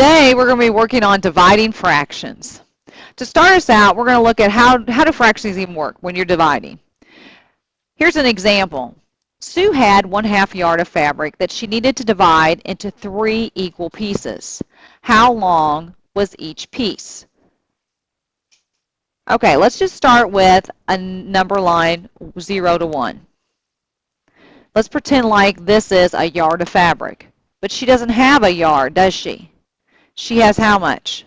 today we're going to be working on dividing fractions. To start us out, we're going to look at how do fractions even work when you're dividing. Here's an example. Sue had 1/2 yard of fabric that she needed to divide into 3 equal pieces. How long was each piece? Okay, let's just start with a number line 0 to 1. Let's pretend like this is a yard of fabric. But she doesn't have a yard, does she? She has how much?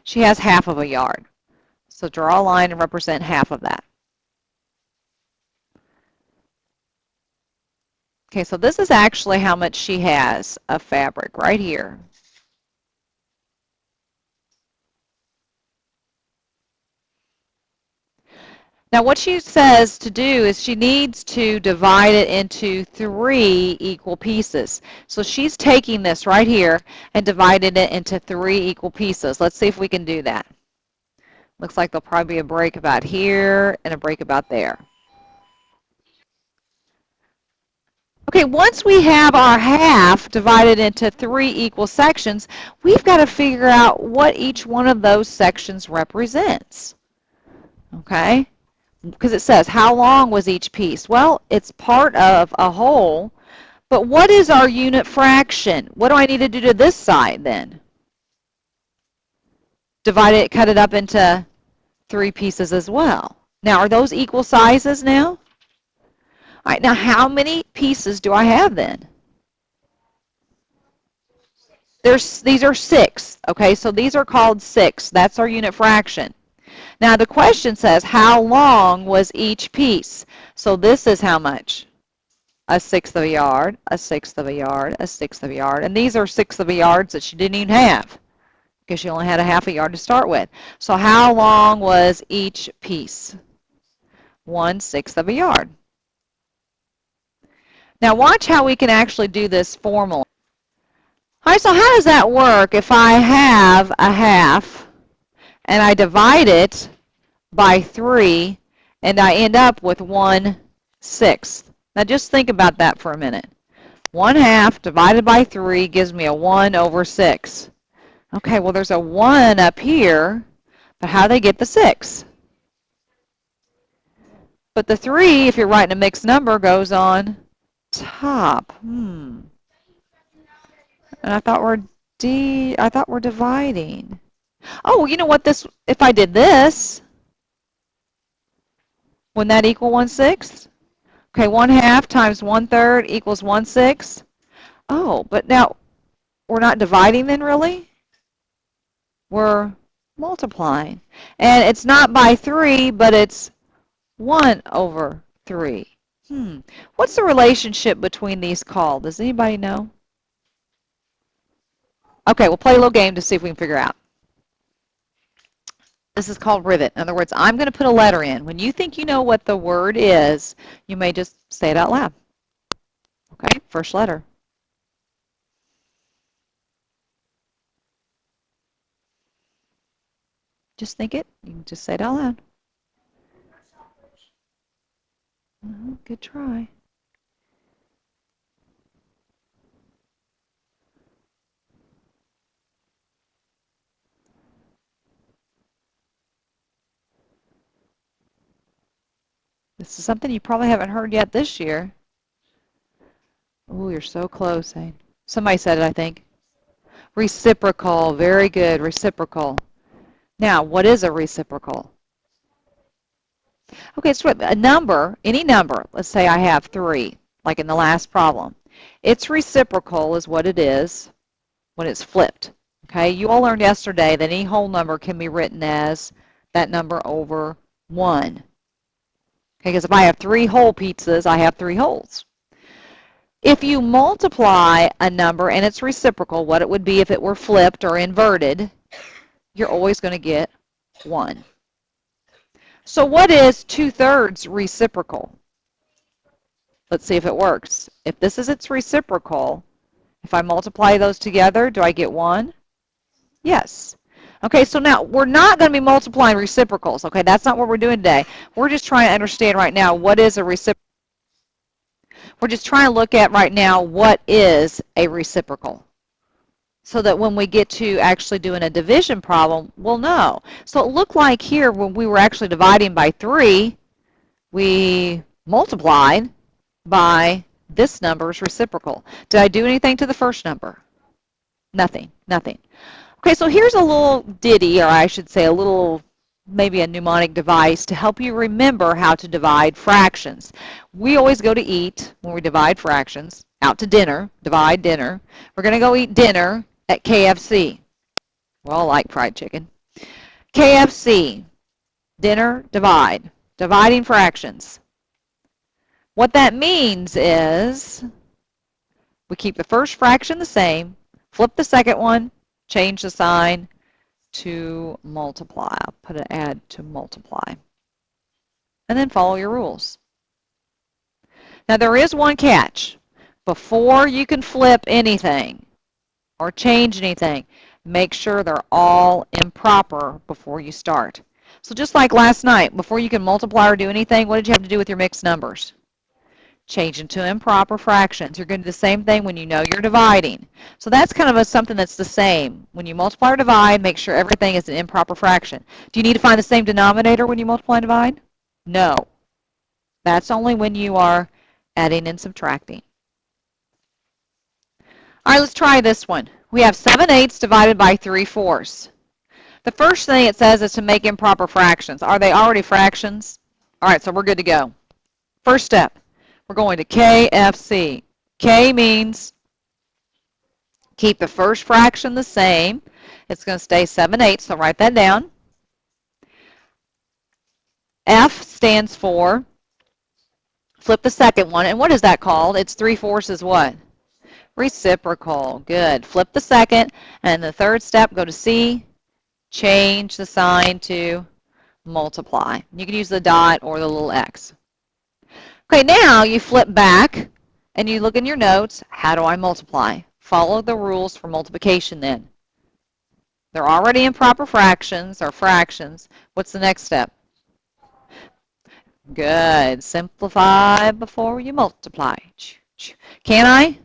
She has half of a yard. So draw a line and represent half of that. Okay, so this is actually how much she has of fabric right here. Now what she says to do is she needs to divide it into 3 equal pieces. So she's taking this right here and dividing it into 3 equal pieces. Let's see if we can do that. Looks like there'll probably be a break about here and a break about there. Okay, once we have our half divided into 3 equal sections, we've got to figure out what each one of those sections represents. Okay? Because it says, how long was each piece? Well, it's part of a whole, but what is our unit fraction? What do I need to do to this side then? Divide it, cut it up into 3 pieces as well. Now, are those equal sizes now? All right, now how many pieces do I have then? These are 6, okay? So these are called 6. That's our unit fraction. Now the question says, how long was each piece? So this is how much? 1/6 of a yard, 1/6 of a yard, 1/6 of a yard. And these are 1/6 of a yards that she didn't even have because she only had a half a yard to start with. So how long was each piece? 1/6 of a yard. Now watch how we can actually do this formally. All right, so how does that work if I have a half and I divide it by 3 and I end up with 1/6? Now just think about that for a minute. 1/2 divided by 3 gives me a 1/6. Okay, well there's a 1 up here, but how do they get the 6? But the 3, if you're writing a mixed number, goes on top. And I thought we're dividing. Oh, you know what, if I did this, wouldn't that equal 1/6? Okay, 1/2 times 1/3 equals 1/6. Oh, but now we're not dividing then, really? We're multiplying. And it's not by 3, but it's 1/3. What's the relationship between these called? Does anybody know? Okay, we'll play a little game to see if we can figure out. This is called rivet. In other words, I'm going to put a letter in. When you think you know what the word is, you may just say it out loud. Okay, first letter. Just think it. You can just say it out loud. Good try. This is something you probably haven't heard yet this year. Oh, you're so close, Zane. Somebody said it, I think. Reciprocal. Very good. Reciprocal. Now, what is a reciprocal? Okay, so a number, any number, let's say I have 3, like in the last problem. Its reciprocal is what it is when it's flipped. Okay, you all learned yesterday that any whole number can be written as that number over 1. Okay, because if I have 3 whole pizzas, I have 3 wholes. If you multiply a number and it's reciprocal, what it would be if it were flipped or inverted, you're always going to get 1. So what is 2/3 reciprocal? Let's see if it works. If this is its reciprocal, if I multiply those together, do I get 1? Yes. Okay, so now we're not going to be multiplying reciprocals. Okay, that's not what we're doing today. We're just trying to understand right now what is a reciprocal. We're just trying to look at right now what is a reciprocal. so that when we get to actually doing a division problem, we'll know. So it looked like here when we were actually dividing by 3, we multiplied by this number's reciprocal. Did I do anything to the first number? Nothing, nothing. Okay, so here's a little ditty, or I should say a little, maybe a mnemonic device to help you remember how to divide fractions. We always go to eat when we divide fractions, out to dinner, divide dinner. We're going to go eat dinner at KFC. We all like fried chicken. KFC, dinner, divide, dividing fractions. What that means is we keep the first fraction the same, flip the second one, change the sign to multiply. I'll put an add to multiply. And then follow your rules. Now there is one catch. Before you can flip anything or change anything, make sure they're all improper before you start. So just like last night, before you can multiply or do anything, what did you have to do with your mixed numbers? Change into improper fractions. You're going to do the same thing when you know you're dividing. So that's kind of something that's the same. When you multiply or divide, make sure everything is an improper fraction. Do you need to find the same denominator when you multiply and divide? No. That's only when you are adding and subtracting. All right, let's try this one. We have 7/8 divided by 3/4. The first thing it says is to make improper fractions. Are they already fractions? All right, so we're good to go. First step. We're going to KFC. K means keep the first fraction the same. It's going to stay 7/8, so write that down. F stands for flip the second one. And what is that called? It's 3/4 is what? Reciprocal. Good. Flip the second. And the third step, go to C. Change the sign to multiply. You can use the dot or the little X. Okay, now you flip back and you look in your notes. How do I multiply? Follow the rules for multiplication then. They're already improper fractions or fractions. What's the next step? Good. Simplify before you multiply. Can I?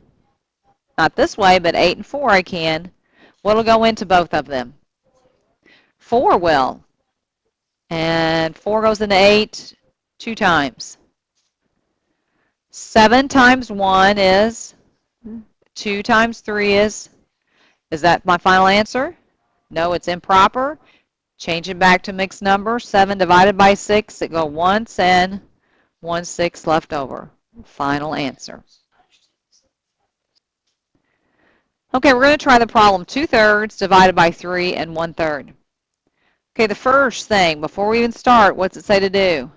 Not this way, but 8 and 4 I can. What will go into both of them? 4 will. And 4 goes into 8 2 times. 7 times 1 is, 2 times 3 is that my final answer? No, it's improper. Change it back to mixed number. 7 divided by 6, it goes once and 1/6 left over. Final answer. Okay, we're going to try the problem 2/3 divided by 3 and 1/3. Okay, the first thing, before we even start, what's it say to do?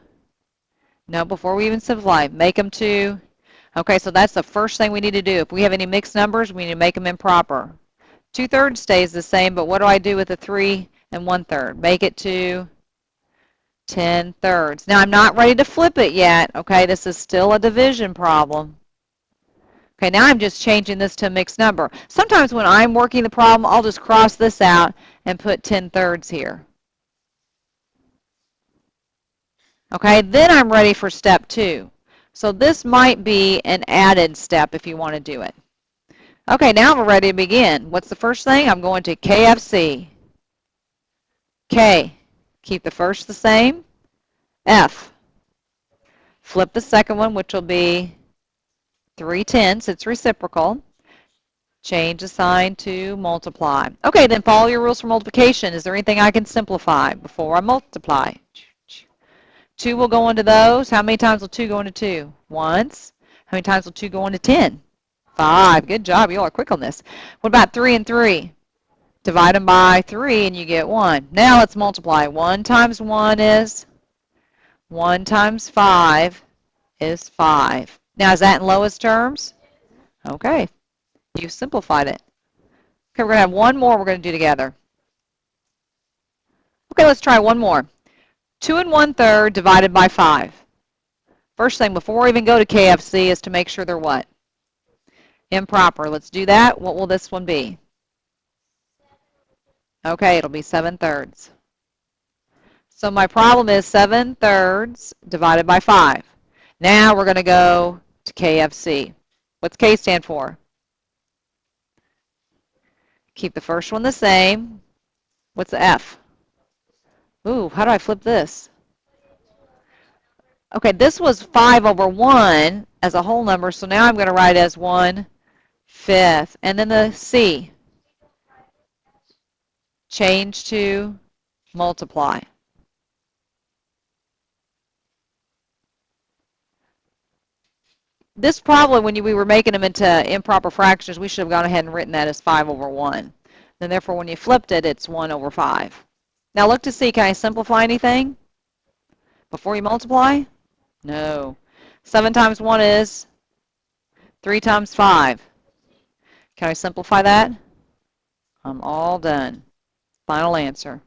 No, before we even simplify, make them 2. Okay, so that's the first thing we need to do. If we have any mixed numbers, we need to make them improper. 2/3 stays the same, but what do I do with the 3 and 1/3? Make it to 10/3. Now, I'm not ready to flip it yet. Okay, this is still a division problem. Okay, now I'm just changing this to a mixed number. Sometimes when I'm working the problem, I'll just cross this out and put 10/3 here. Okay, then I'm ready for step 2. So this might be an added step if you want to do it. Okay, now we're ready to begin. What's the first thing? I'm going to KFC. K, keep the first the same. F, flip the second one, which will be 3/10. It's reciprocal. Change the sign to multiply. Okay, then follow your rules for multiplication. Is there anything I can simplify before I multiply? 2 will go into those. How many times will 2 go into 2? Once. How many times will 2 go into 10? 5. Good job. You all are quick on this. What about 3 and 3? Divide them by 3 and you get 1. Now let's multiply. 1 times 1 is 1 times 5 is 5. Now is that in lowest terms? Okay. You simplified it. Okay, we're going to have one more we're going to do together. Okay, let's try one more. 2 and 1/3 divided by 5. First thing before we even go to KFC is to make sure they're what? Improper. Let's do that. What will this one be? Okay, it'll be 7/3. So my problem is 7/3 divided by 5. Now we're going to go to KFC. What's K stand for? Keep the first one the same. What's the F? Ooh, how do I flip this? Okay, this was 5 over 1 as a whole number, so now I'm going to write it as 1/5. And then the C, change to multiply. This probably, when we were making them into improper fractions, we should have gone ahead and written that as 5 over 1. Then therefore, when you flipped it, it's 1 over 5. Now look to see, can I simplify anything before you multiply? No. 7 times 1 is 3 times 5. Can I simplify that? I'm all done. Final answer.